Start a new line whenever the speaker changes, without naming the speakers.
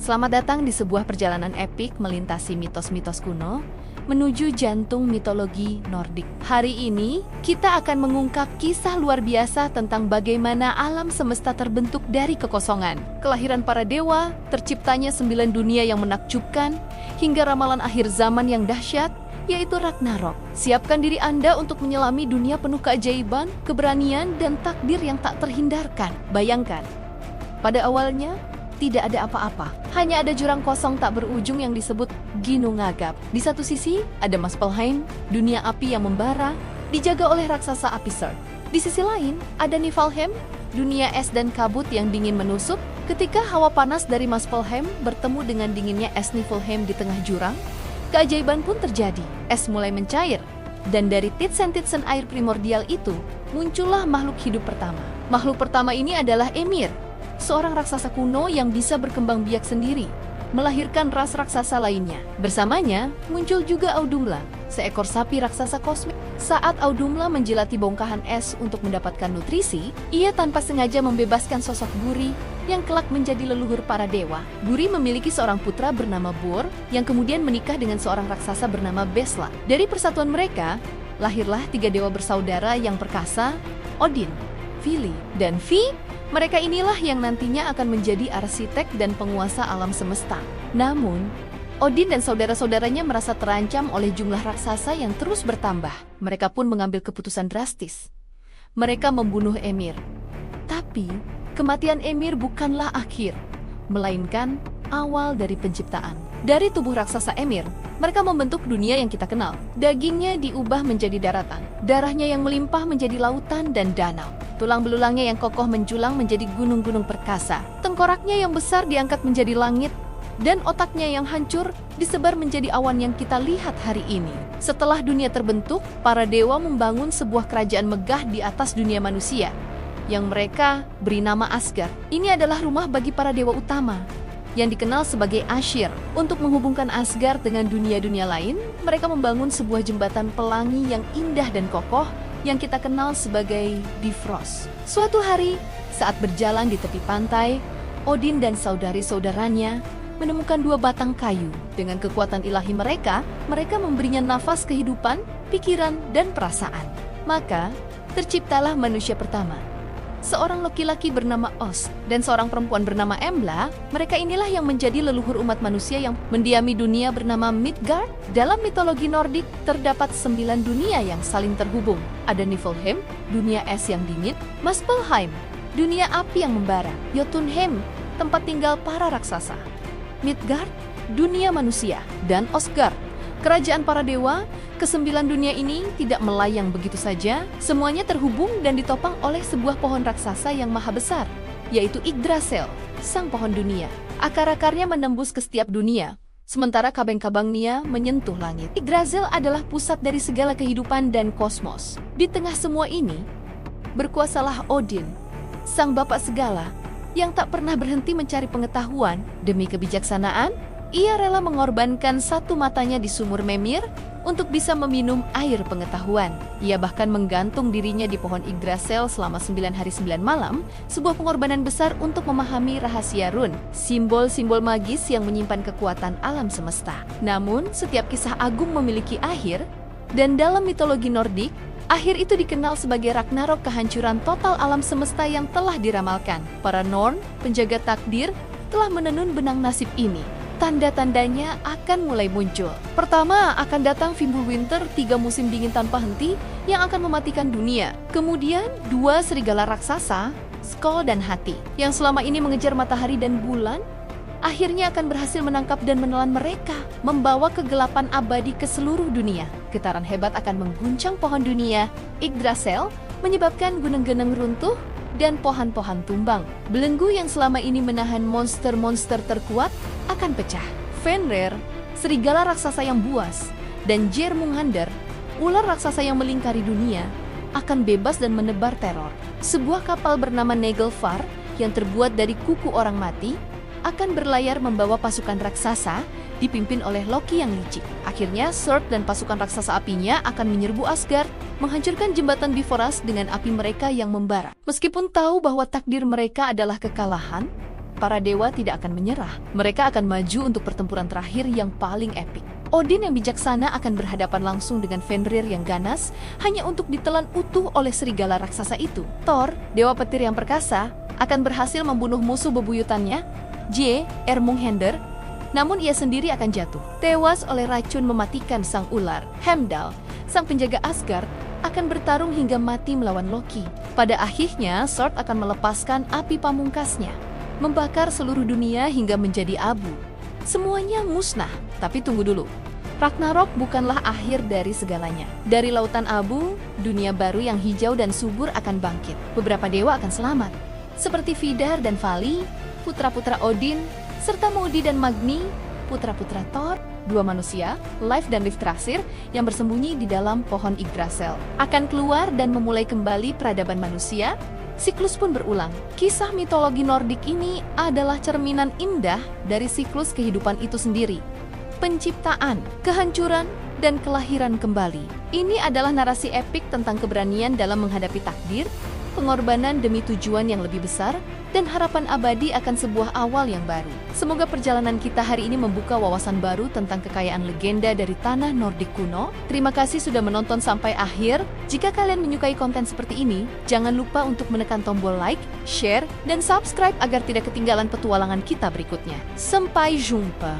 Selamat datang di sebuah perjalanan epik melintasi mitos-mitos kuno menuju jantung mitologi Nordik. Hari ini, kita akan mengungkap kisah luar biasa tentang bagaimana alam semesta terbentuk dari kekosongan, kelahiran para dewa, terciptanya 9 dunia yang menakjubkan, hingga ramalan akhir zaman yang dahsyat, yaitu Ragnarok. Siapkan diri Anda untuk menyelami dunia penuh keajaiban, keberanian, dan takdir yang tak terhindarkan. Bayangkan, pada awalnya, tidak ada apa-apa. Hanya ada jurang kosong tak berujung yang disebut Ginnungagap. Di satu sisi, ada Muspelheim, dunia api yang membara, dijaga oleh raksasa api Surd. Di sisi lain, ada Niflheim, dunia es dan kabut yang dingin menusuk. Ketika hawa panas dari Muspelheim bertemu dengan dinginnya es Niflheim di tengah jurang, keajaiban pun terjadi. Es mulai mencair, dan dari titsen-titsen air primordial itu, muncullah makhluk hidup pertama. Makhluk pertama ini adalah Ymir, seorang raksasa kuno yang bisa berkembang biak sendiri, melahirkan ras raksasa lainnya. Bersamanya, muncul juga Audumla, seekor sapi raksasa kosmik. Saat Audumla menjilati bongkahan es untuk mendapatkan nutrisi, ia tanpa sengaja membebaskan sosok Buri yang kelak menjadi leluhur para dewa. Buri memiliki seorang putra bernama Bor, yang kemudian menikah dengan seorang raksasa bernama Besla. Dari persatuan mereka, lahirlah 3 dewa bersaudara yang perkasa, Odin, Vili, dan Vi. Mereka inilah yang nantinya akan menjadi arsitek dan penguasa alam semesta. Namun, Odin dan saudara-saudaranya merasa terancam oleh jumlah raksasa yang terus bertambah. Mereka pun mengambil keputusan drastis. Mereka membunuh Ymir. Tapi, kematian Ymir bukanlah akhir, melainkan awal dari penciptaan. Dari tubuh raksasa Ymir, mereka membentuk dunia yang kita kenal. Dagingnya diubah menjadi daratan, darahnya yang melimpah menjadi lautan dan danau. Tulang belulangnya yang kokoh menjulang menjadi gunung-gunung perkasa. Tengkoraknya yang besar diangkat menjadi langit, dan otaknya yang hancur disebar menjadi awan yang kita lihat hari ini. Setelah dunia terbentuk, para dewa membangun sebuah kerajaan megah di atas dunia manusia, yang mereka beri nama Asgard. Ini adalah rumah bagi para dewa utama, yang dikenal sebagai Aesir. Untuk menghubungkan Asgard dengan dunia-dunia lain, mereka membangun sebuah jembatan pelangi yang indah dan kokoh, yang kita kenal sebagai Bifrost. Suatu hari, saat berjalan di tepi pantai, Odin dan saudari-saudaranya menemukan 2 batang kayu. Dengan kekuatan ilahi mereka memberinya nafas kehidupan, pikiran, dan perasaan. Maka, terciptalah manusia pertama. Seorang laki-laki bernama Os dan seorang perempuan bernama Embla. Mereka inilah yang menjadi leluhur umat manusia yang mendiami dunia bernama Midgard. Dalam mitologi Nordik terdapat 9 dunia yang saling terhubung. Ada Niflheim, dunia es yang dingin; Muspelheim, dunia api yang membara; Jotunheim, tempat tinggal para raksasa; Midgard, dunia manusia; dan Asgard, kerajaan para dewa. Ke-9 dunia ini tidak melayang begitu saja, semuanya terhubung dan ditopang oleh sebuah pohon raksasa yang maha besar, yaitu Yggdrasil, sang pohon dunia. Akar-akarnya menembus ke setiap dunia, sementara kabang-kabangnya menyentuh langit. Yggdrasil adalah pusat dari segala kehidupan dan kosmos. Di tengah semua ini, berkuasalah Odin, sang bapak segala, yang tak pernah berhenti mencari pengetahuan. Demi kebijaksanaan, ia rela mengorbankan satu matanya di sumur Memir untuk bisa meminum air pengetahuan. Ia bahkan menggantung dirinya di pohon Yggdrasil selama 9 hari 9 malam, sebuah pengorbanan besar untuk memahami rahasia rune, simbol-simbol magis yang menyimpan kekuatan alam semesta. Namun, setiap kisah agung memiliki akhir, dan dalam mitologi Nordik, akhir itu dikenal sebagai Ragnarok, kehancuran total alam semesta yang telah diramalkan. Para Norn, penjaga takdir, telah menenun benang nasib ini. Tanda-tandanya akan mulai muncul. Pertama, akan datang Fimbulwinter, 3 musim dingin tanpa henti yang akan mematikan dunia. Kemudian, 2 serigala raksasa, Skoll dan Hati, yang selama ini mengejar matahari dan bulan, akhirnya akan berhasil menangkap dan menelan mereka, membawa kegelapan abadi ke seluruh dunia. Getaran hebat akan mengguncang pohon dunia Yggdrasil, menyebabkan gunung-gunung runtuh dan pohon-pohon tumbang. Belenggu yang selama ini menahan monster-monster terkuat akan pecah. Fenrir, serigala raksasa yang buas, dan Jormungandr, ular raksasa yang melingkari dunia, akan bebas dan menebar teror. Sebuah kapal bernama Naglfar yang terbuat dari kuku orang mati akan berlayar membawa pasukan raksasa dipimpin oleh Loki yang licik. Akhirnya, Surd dan pasukan raksasa apinya akan menyerbu Asgard, menghancurkan jembatan Bifrost dengan api mereka yang membara. Meskipun tahu bahwa takdir mereka adalah kekalahan, para dewa tidak akan menyerah. Mereka akan maju untuk pertempuran terakhir yang paling epik. Odin yang bijaksana akan berhadapan langsung dengan Fenrir yang ganas hanya untuk ditelan utuh oleh serigala raksasa itu. Thor, dewa petir yang perkasa, akan berhasil membunuh musuh bebuyutannya, Jormungandr, namun ia sendiri akan jatuh, tewas oleh racun mematikan sang ular. Heimdall, sang penjaga Asgard, akan bertarung hingga mati melawan Loki. Pada akhirnya, Sword akan melepaskan api pamungkasnya, membakar seluruh dunia hingga menjadi abu. Semuanya musnah, tapi tunggu dulu. Ragnarok bukanlah akhir dari segalanya. Dari lautan abu, dunia baru yang hijau dan subur akan bangkit. Beberapa dewa akan selamat, seperti Vidar dan Vali, putra-putra Odin, serta Modi dan Magni, putra-putra Thor. Dua manusia, Leif dan Yggdrasil, yang bersembunyi di dalam pohon Yggdrasil, akan keluar dan memulai kembali peradaban manusia. Siklus pun berulang. Kisah mitologi Nordik ini adalah cerminan indah dari siklus kehidupan itu sendiri. Penciptaan, kehancuran, dan kelahiran kembali. Ini adalah narasi epik tentang keberanian dalam menghadapi takdir, pengorbanan demi tujuan yang lebih besar, dan harapan abadi akan sebuah awal yang baru. Semoga perjalanan kita hari ini membuka wawasan baru tentang kekayaan legenda dari tanah Nordik kuno. Terima kasih sudah menonton sampai akhir. Jika kalian menyukai konten seperti ini, jangan lupa untuk menekan tombol like, share, dan subscribe agar tidak ketinggalan petualangan kita berikutnya. Sampai jumpa!